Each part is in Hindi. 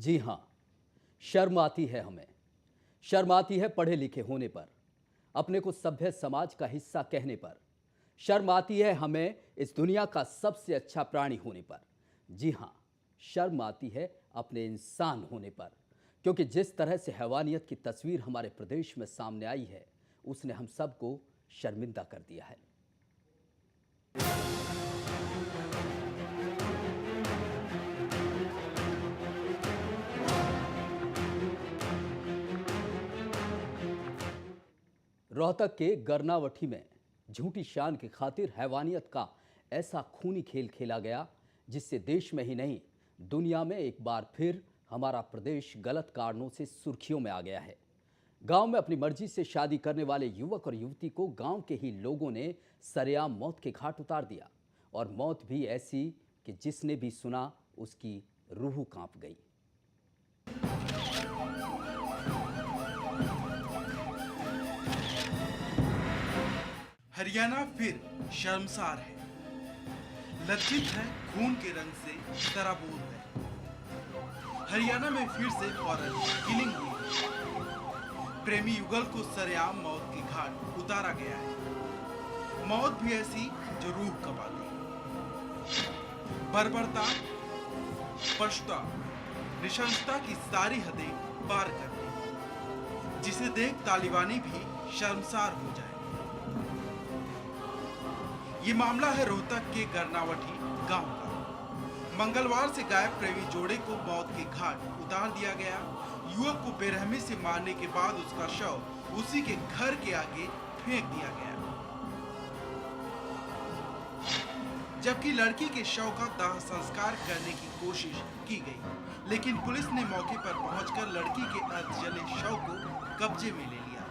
जी हाँ, शर्म आती है हमें। शर्म आती है पढ़े लिखे होने पर, अपने को सभ्य समाज का हिस्सा कहने पर। शर्म आती है हमें इस दुनिया का सबसे अच्छा प्राणी होने पर। जी हाँ, शर्म आती है अपने इंसान होने पर, क्योंकि जिस तरह से हैवानियत की तस्वीर हमारे प्रदेश में सामने आई है, उसने हम सबको शर्मिंदा कर दिया है। रोहतक के गरनावठी में झूठी शान की खातिर हैवानियत का ऐसा खूनी खेल खेला गया, जिससे देश में ही नहीं दुनिया में एक बार फिर हमारा प्रदेश गलत कारणों से सुर्खियों में आ गया है। गांव में अपनी मर्जी से शादी करने वाले युवक और युवती को गांव के ही लोगों ने सरेआम मौत के घाट उतार दिया, और मौत भी ऐसी कि जिसने भी सुना उसकी रूह कांप गई। हरियाणा फिर शर्मसार है, लज्जित है, खून के रंग से सराबोर है। हरियाणा में फिर से फॉरेन किलिंग हुई है। प्रेमी युगल को सरेआम मौत के घाट उतारा गया है। मौत भी ऐसी जो रूह कपा दे। बर्बरता, पशुता, नृशंसता की सारी हदें पार कर दी, जिसे देख तालिबानी भी शर्मसार हो जाए। ये मामला है रोहतक के गरनावठी गांव का। मंगलवार से गायब प्रेमी जोड़े को मौत के घाट उतार दिया गया। युवक को बेरहमी से मारने के बाद उसका शव उसी के घर के आगे फेंक दिया गया, जबकि लड़की के शव का दाह संस्कार करने की कोशिश की गई, लेकिन पुलिस ने मौके पर पहुंचकर लड़की के अर्धजले शव को कब्जे में ले लिया।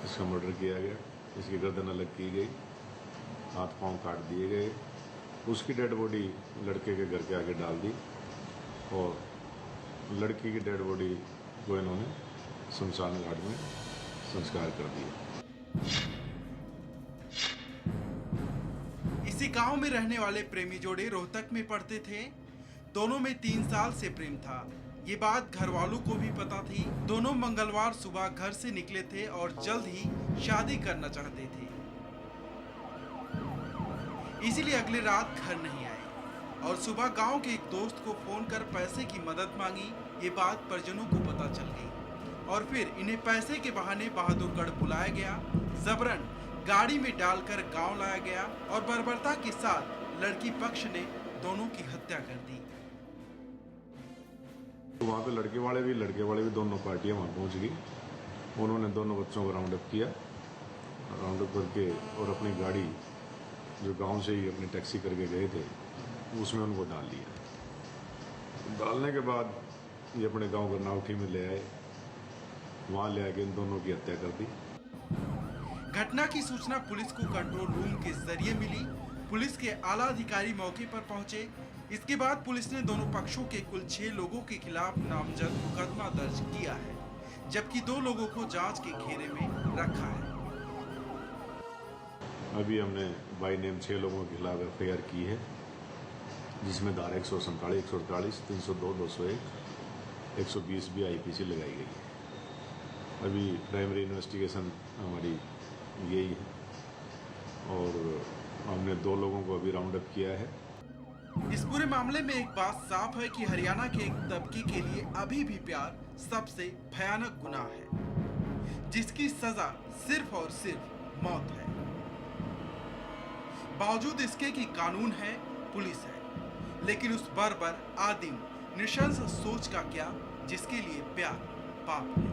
इसका मर्डर किया गया, इसकी गर्दन अलग की गई, हाथ पांव काट दिए गए। उसकी डेड बॉडी लड़के के घर के आगे डाल दी और लड़की की डेड बॉडी को इन्होंने शमशान घाट में संस्कार कर दिया। इसी गांव में रहने वाले प्रेमी जोड़े रोहतक में पढ़ते थे। दोनों में 3 साल से प्रेम था। ये बात घर वालों को भी पता थी। दोनों मंगलवार सुबह घर से निकले थे और जल्द ही शादी करना चाहते थे, इसीलिए अगली रात घर नहीं आए और सुबह गांव के एक दोस्त को फोन कर पैसे की मदद मांगी। ये बात परिजनों को पता चल गई और फिर इन्हें पैसे के बहाने बहादुरगढ़ बुलाया गया। जबरन गाड़ी में डालकर गांव लाया गया और बर्बरता के साथ लड़की पक्ष ने दोनों की हत्या कर दी। तो वहाँ पे लड़के वाले भी दोनों पार्टियां वहाँ पहुँच गई। उन्होंने दोनों बच्चों को राउंड अप किया, राउंड अप करके और अपनी गाड़ी जो गांव से ही अपनी टैक्सी करके गए थे उसमें उनको डाल लिया। डालने के बाद ये अपने गांव गरनावठी में ले आए, वहाँ ले आके इन दोनों की हत्या कर दी। घटना की सूचना पुलिस को कंट्रोल रूम के जरिए मिली। पुलिस के आला अधिकारी मौके पर पहुंचे। इसके बाद पुलिस ने दोनों पक्षों के कुल 6 लोगों के खिलाफ नामजद मुकदमा दर्ज किया है, जबकि 2 लोगों को जांच के घेरे में रखा है। अभी हमने बाई नेम 6 लोगों के खिलाफ एफआईआर की है, जिसमें धारा 147, 148, 302, 201, 120 भी आईपीसी लगाई गई है। अभी प्राइमरी इन्वेस्टिगेशन हमारी यही है और हमने 2 लोगों को अभी राउंड अप किया है। इस पूरे मामले में एक बात साफ है कि हरियाणा के एक तबके के लिए अभी भी प्यार सबसे भयानक गुनाह है, जिसकी सजा सिर्फ और सिर्फ मौत है। बावजूद इसके कि कानून है, पुलिस है, लेकिन उस बर्बर, आदिम, नृशंस सोच का क्या जिसके लिए प्यार पाप है।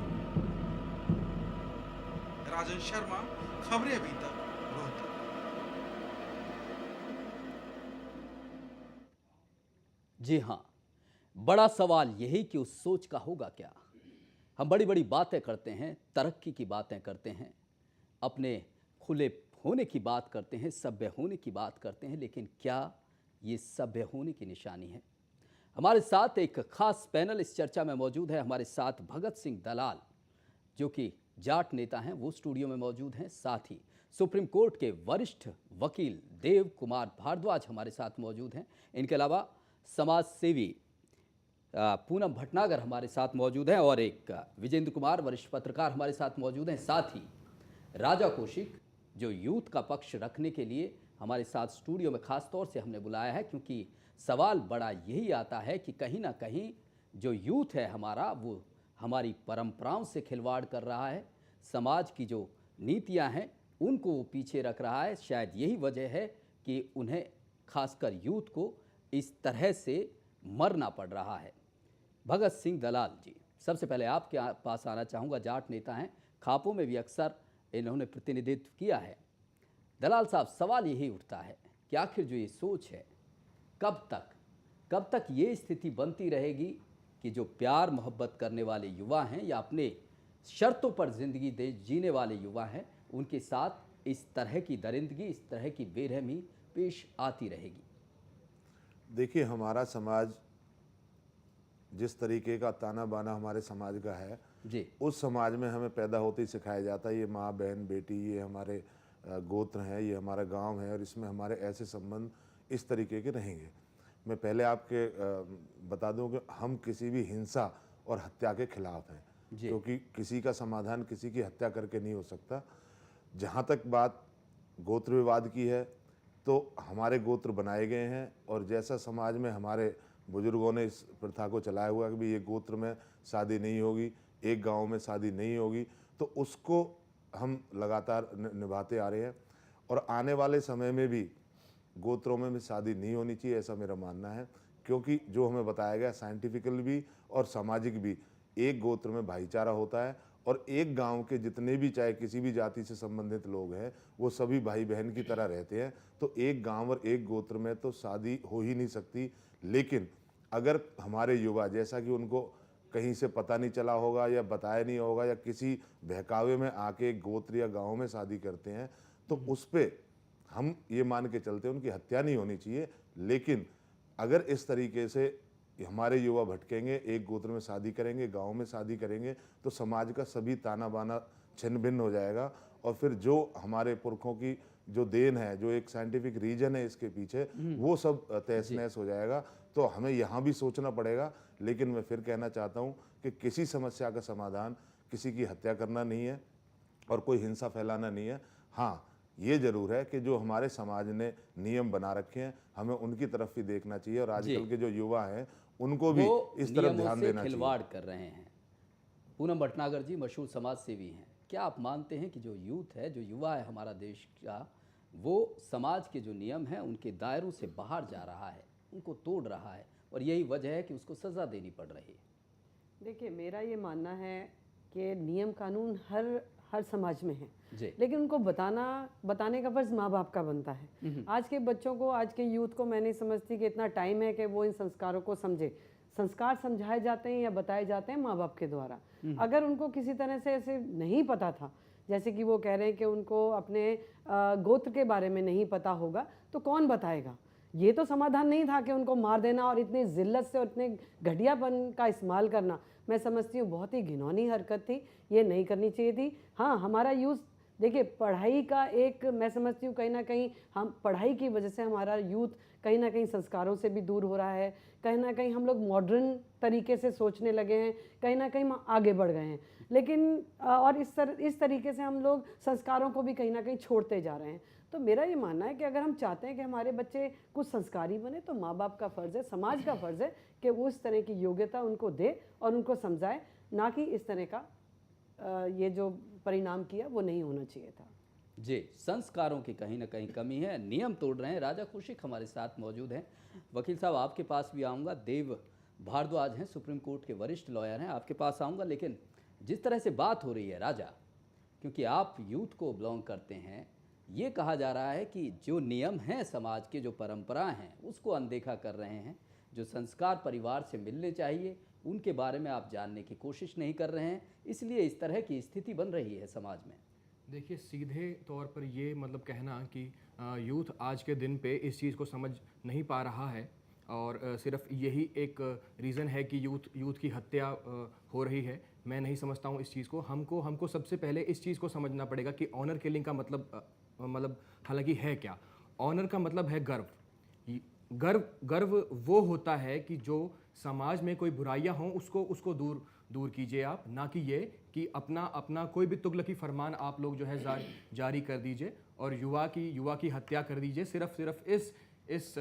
राजन शर्मा, खबरें अभी तक, रोहतक। जी हाँ, बड़ा सवाल यही कि उस सोच का होगा क्या। हम बड़ी बड़ी बातें करते हैं, तरक्की की बातें करते हैं, अपने खुले होने की बात करते हैं, सभ्य होने की बात करते हैं, लेकिन क्या ये सभ्य होने की निशानी है? हमारे साथ एक खास पैनल इस चर्चा में मौजूद है। हमारे साथ भगत सिंह दलाल, जो कि जाट नेता हैं, वो स्टूडियो में मौजूद हैं। साथ ही सुप्रीम कोर्ट के वरिष्ठ वकील देव कुमार भारद्वाज हमारे साथ मौजूद हैं। इनके अलावा समाज सेवी पूनम भटनागर हमारे साथ मौजूद हैं और एक विजेंद्र कुमार वरिष्ठ पत्रकार हमारे साथ मौजूद हैं। साथ ही राजा कौशिक जो यूथ का पक्ष रखने के लिए हमारे साथ स्टूडियो में खास तौर से हमने बुलाया है, क्योंकि सवाल बड़ा यही आता है कि कहीं ना कहीं जो यूथ है हमारा, वो हमारी परंपराओं से खिलवाड़ कर रहा है, समाज की जो नीतियां हैं उनको वो पीछे रख रहा है। शायद यही वजह है कि उन्हें खासकर यूथ को इस तरह से मरना पड़ रहा है। भगत सिंह दलाल जी, सबसे पहले आपके पास आना चाहूँगा। जाट नेता हैं, खापों में भी अक्सर इन्होंने प्रतिनिधित्व किया है। दलाल साहब, सवाल यही उठता है कि आखिर जो ये सोच है कब तक ये स्थिति बनती रहेगी कि जो प्यार मोहब्बत करने वाले युवा हैं या अपने शर्तों पर ज़िंदगी जीने वाले युवा हैं, उनके साथ इस तरह की दरिंदगी, इस तरह की बेरहमी पेश आती रहेगी। देखिए, हमारा समाज जिस तरीके का ताना बाना हमारे समाज का है जी, उस समाज में हमें पैदा होते ही सिखाया जाता है ये माँ बहन बेटी, ये हमारे गोत्र हैं, ये हमारा गांव है और इसमें हमारे ऐसे संबंध इस तरीके के रहेंगे। मैं पहले आपके बता दूं कि हम किसी भी हिंसा और हत्या के खिलाफ हैं, क्योंकि किसी का समाधान किसी की हत्या करके नहीं हो सकता। जहाँ तक बात गोत्र विवाद की है, तो हमारे गोत्र बनाए गए हैं और जैसा समाज में हमारे बुजुर्गों ने इस प्रथा को चलाया हुआ कि भाई ये गोत्र में शादी नहीं होगी, एक गांव में शादी नहीं होगी, तो उसको हम लगातार निभाते आ रहे हैं और आने वाले समय में भी गोत्रों में भी शादी नहीं होनी चाहिए, ऐसा मेरा मानना है। क्योंकि जो हमें बताया गया साइंटिफिकल भी और सामाजिक भी, एक गोत्र में भाईचारा होता है और एक गांव के जितने भी चाहे किसी भी जाति से संबंधित लोग हैं वो सभी भाई बहन की तरह रहते हैं। तो एक गांव और एक गोत्र में तो शादी हो ही नहीं सकती। लेकिन अगर हमारे युवा, जैसा कि उनको कहीं से पता नहीं चला होगा या बताया नहीं होगा या किसी बहकावे में आके गोत्र या गांव में शादी करते हैं, तो उस पर हम ये मान के चलते हैं उनकी हत्या नहीं होनी चाहिए। लेकिन अगर इस तरीके से हमारे युवा भटकेंगे, एक गोत्र में शादी करेंगे, गांव में शादी करेंगे, तो समाज का सभी ताना बाना छिन्न भिन्न हो जाएगा और फिर जो हमारे पुरखों की जो देन है, जो एक साइंटिफिक रीजन है इसके पीछे, वो सब तहस नहस हो जाएगा। तो हमें यहाँ भी सोचना पड़ेगा। लेकिन मैं फिर कहना चाहता हूँ कि किसी समस्या का समाधान किसी की हत्या करना नहीं है और कोई हिंसा फैलाना नहीं है। हाँ, ये जरूर है कि जो हमारे समाज ने नियम बना रखे हैं हमें उनकी तरफ भी देखना चाहिए और आजकल के जो युवा हैं उनको भी इस तरफ ध्यान देना चाहिए। खिलवाड़ कर रहे हैं। पूनम भटनागर जी मशहूर समाज सेवी हैं, क्या आप मानते हैं कि जो यूथ है, जो युवा है हमारा देश का, वो समाज के जो नियम हैं उनके दायरों से बाहर जा रहा है, उनको तोड़ रहा है और यही वजह है कि उसको सज़ा देनी पड़ रही है? देखिए, मेरा ये मानना है कि नियम कानून हर समाज में है, लेकिन उनको बताने का फर्ज माँ बाप का बनता है। आज के बच्चों को, आज के यूथ को मैं नहीं समझती कि इतना टाइम है कि वो इन संस्कारों को समझे। संस्कार समझाए जाते हैं या बताए जाते हैं माँ बाप के द्वारा। अगर उनको किसी तरह से ऐसे नहीं पता था, जैसे कि वो कह रहे हैं कि उनको अपने गोत्र के बारे में नहीं पता होगा, तो कौन बताएगा? ये तो समाधान नहीं था कि उनको मार देना और इतनी जिल्लत से और इतने घटियापन का इस्तेमाल करना। मैं समझती हूँ बहुत ही घिनौनी हरकत थी, ये नहीं करनी चाहिए थी। हाँ, हमारा यूथ, देखिए पढ़ाई का एक, मैं समझती हूँ कहीं ना कहीं हम पढ़ाई की वजह से हमारा यूथ कहीं ना कहीं संस्कारों से भी दूर हो रहा है। कहीं ना कहीं हम लोग मॉडर्न तरीके से सोचने लगे हैं, कहीं ना कहीं आगे बढ़ गए हैं। लेकिन और इस तरीके से हम लोग संस्कारों को भी कहीं ना कहीं छोड़ते जा रहे हैं। तो मेरा ये मानना है कि अगर हम चाहते हैं कि हमारे बच्चे कुछ संस्कारी बने, तो माँ बाप का फ़र्ज़ है, समाज का फ़र्ज़ है कि वो इस तरह की योग्यता उनको दे और उनको समझाए, ना कि इस तरह का ये जो परिणाम किया वो नहीं होना चाहिए था। जी, संस्कारों की कहीं ना कहीं कमी है, नियम तोड़ रहे हैं। राजा कौशिक हमारे साथ मौजूद हैं। वकील साहब, आपके पास भी आऊँगा। देव भारद्वाज हैं, सुप्रीम कोर्ट के वरिष्ठ लॉयर हैं, आपके पास आऊँगा। लेकिन जिस तरह से बात हो रही है राजा, क्योंकि आप यूथ को बिलोंग करते हैं, ये कहा जा रहा है कि जो नियम हैं समाज के, जो परंपरा हैं, उसको अनदेखा कर रहे हैं। जो संस्कार परिवार से मिलने चाहिए उनके बारे में आप जानने की कोशिश नहीं कर रहे हैं, इसलिए इस तरह की स्थिति बन रही है समाज में। देखिए, सीधे तौर पर ये मतलब कहना कि यूथ आज के दिन पे इस चीज़ को समझ नहीं पा रहा है और सिर्फ यही एक रीज़न है कि यूथ की हत्या हो रही है, मैं नहीं समझता हूँ इस चीज़ को। हमको सबसे पहले इस चीज़ को समझना पड़ेगा कि ऑनर किलिंग का मतलब मतलब हालांकि है क्या। ऑनर का मतलब है गर्व। गर्व गर्व वो होता है कि जो समाज में कोई बुराइयां हों उसको दूर कीजिए आप, ना कि ये कि अपना कोई भी तुगलकी फरमान आप लोग जो है जारी कर दीजिए और युवा की हत्या कर दीजिए सिर्फ इस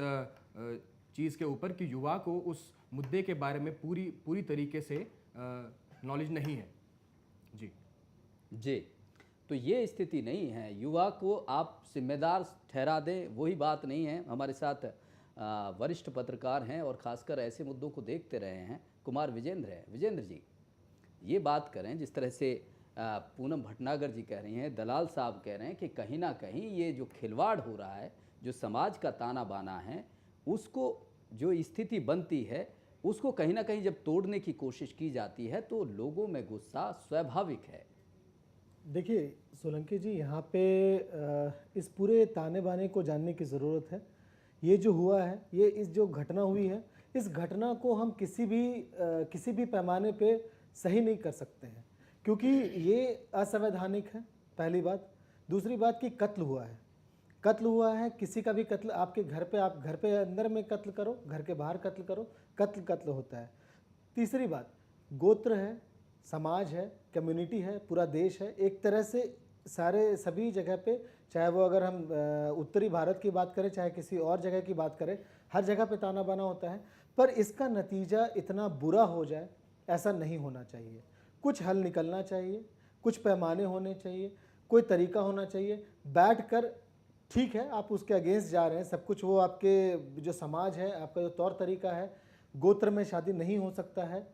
चीज़ के ऊपर कि युवा को उस मुद्दे के बारे में पूरी तरीके से नॉलेज नहीं है। जी जी, तो ये स्थिति नहीं है। युवा को आप जिम्मेदार ठहरा दें, वही बात नहीं है। हमारे साथ वरिष्ठ पत्रकार हैं और ख़ासकर ऐसे मुद्दों को देखते रहे हैं, कुमार विजेंद्र है। विजेंद्र जी, ये बात करें जिस तरह से पूनम भटनागर जी कह रही हैं, दलाल साहब कह रहे हैं कि कहीं ना कहीं ये जो खिलवाड़ हो रहा है, जो समाज का ताना बाना है, उसको जो स्थिति बनती है उसको कहीं ना कहीं जब तोड़ने की कोशिश की जाती है तो लोगों में गुस्सा स्वाभाविक है। देखिए सोलंकी जी, यहाँ पे इस पूरे ताने बाने को जानने की ज़रूरत है। ये जो हुआ है, ये इस जो घटना हुई है, इस घटना को हम किसी भी पैमाने पे सही नहीं कर सकते हैं, क्योंकि ये असंवैधानिक है, पहली बात। दूसरी बात कि कत्ल हुआ है, किसी का भी कत्ल आपके घर पे, आप घर पे अंदर में कत्ल करो, घर के बाहर कत्ल करो, कत्ल होता है। तीसरी बात, गोत्र है, समाज है, कम्युनिटी है, पूरा देश है, एक तरह से सभी जगह पे, चाहे वो अगर हम उत्तरी भारत की बात करें, चाहे किसी और जगह की बात करें, हर जगह पे ताना बाना होता है। पर इसका नतीजा इतना बुरा हो जाए, ऐसा नहीं होना चाहिए। कुछ हल निकलना चाहिए, कुछ पैमाने होने चाहिए, कोई तरीका होना चाहिए। बैठकर, ठीक है आप उसके अगेंस्ट जा रहे हैं, सब कुछ वो आपके जो समाज है, आपका जो तौर तरीका है, गोत्र में शादी नहीं हो सकता है,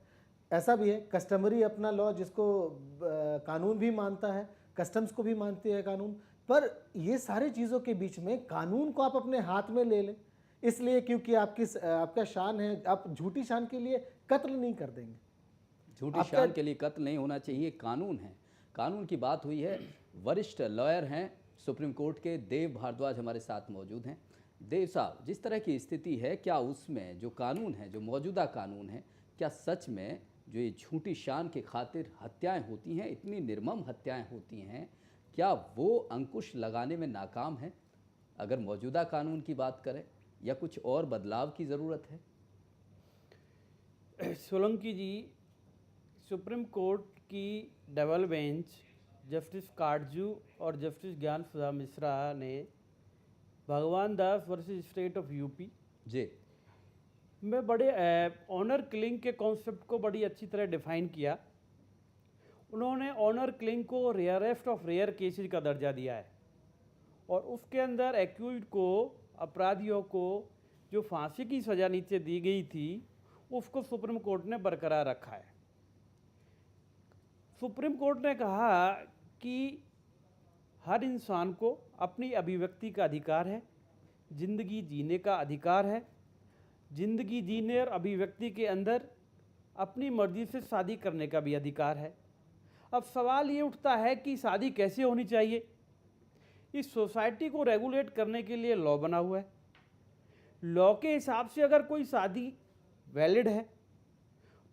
ऐसा भी है। कस्टमरी अपना लॉ जिसको कानून भी मानता है, कस्टम्स को भी मानती है कानून, पर ये सारी चीज़ों के बीच में कानून को आप अपने हाथ में ले लें, इसलिए क्योंकि आपका शान है, आप झूठी शान के लिए कत्ल नहीं कर देंगे। झूठी शान के लिए कत्ल नहीं होना चाहिए, कानून है। कानून की बात हुई है। वरिष्ठ लॉयर हैं सुप्रीम कोर्ट के देव भारद्वाज हमारे साथ मौजूद हैं। देव साहब, जिस तरह की स्थिति है, क्या उसमें जो कानून है, जो मौजूदा कानून है, क्या सच में जो ये झूठी शान के खातिर हत्याएं होती हैं, इतनी निर्मम हत्याएं होती हैं, क्या वो अंकुश लगाने में नाकाम है? अगर मौजूदा कानून की बात करें, या कुछ और बदलाव की ज़रूरत है? सोलंकी जी, सुप्रीम कोर्ट की डबल बेंच जस्टिस काटजू और जस्टिस ज्ञान सुधा मिश्रा ने भगवान दास वर्सेस स्टेट ऑफ यूपी जी में बड़े ऑनर किलिंग के कॉन्सेप्ट को बड़ी अच्छी तरह डिफाइन किया। उन्होंने ऑनर किलिंग को रेयरेस्ट ऑफ रेयर केसेस का दर्जा दिया है और उसके अंदर एक्यूज्ड को, अपराधियों को जो फांसी की सज़ा नीचे दी गई थी, उसको सुप्रीम कोर्ट ने बरकरार रखा है। सुप्रीम कोर्ट ने कहा कि हर इंसान को अपनी अभिव्यक्ति का अधिकार है, जिंदगी जीने का अधिकार है, जिंदगी जीने और अभिव्यक्ति के अंदर अपनी मर्जी से शादी करने का भी अधिकार है। अब सवाल ये उठता है कि शादी कैसे होनी चाहिए। इस सोसाइटी को रेगुलेट करने के लिए लॉ बना हुआ है। लॉ के हिसाब से अगर कोई शादी वैलिड है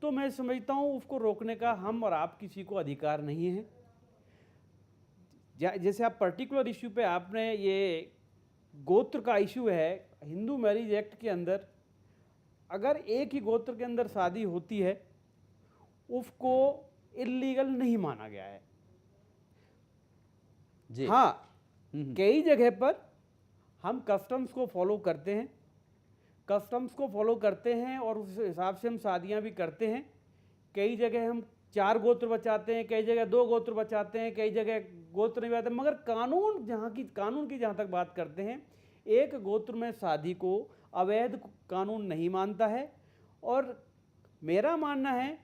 तो मैं समझता हूँ उसको रोकने का हम और आप किसी को अधिकार नहीं है। जैसे आप पर्टिकुलर इश्यू पे आपने ये गोत्र का इशू है, हिंदू मैरिज एक्ट के अंदर अगर एक ही गोत्र के अंदर शादी होती है उसको इल्लीगल नहीं माना गया है। जी हाँ, कई जगह पर हम कस्टम्स को फॉलो करते हैं और उस हिसाब से हम शादियां भी करते हैं। कई जगह हम 4 गोत्र बचाते हैं, कई जगह 2 गोत्र बचाते हैं, कई जगह गोत्र नहीं बचाते। मगर कानून की जहाँ तक बात करते हैं, एक गोत्र में शादी को अवैध कानून नहीं मानता है। और मेरा मानना है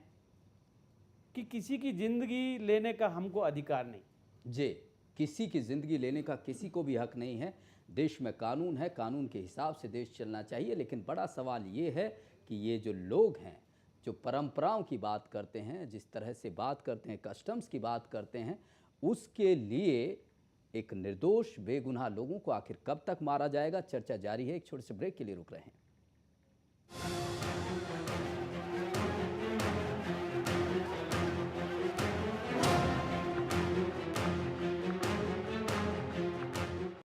कि किसी की ज़िंदगी लेने का हमको अधिकार नहीं। जी, किसी की ज़िंदगी लेने का किसी को भी हक नहीं है। देश में कानून है, कानून के हिसाब से देश चलना चाहिए। लेकिन बड़ा सवाल ये है कि ये जो लोग हैं, जो परंपराओं की बात करते हैं, जिस तरह से बात करते हैं, कस्टम्स की बात करते हैं, उसके लिए एक निर्दोष बेगुनाह लोगों को आखिर कब तक मारा जाएगा? चर्चा जारी है। एक छोटे से ब्रेक के लिए रुक रहे हैं।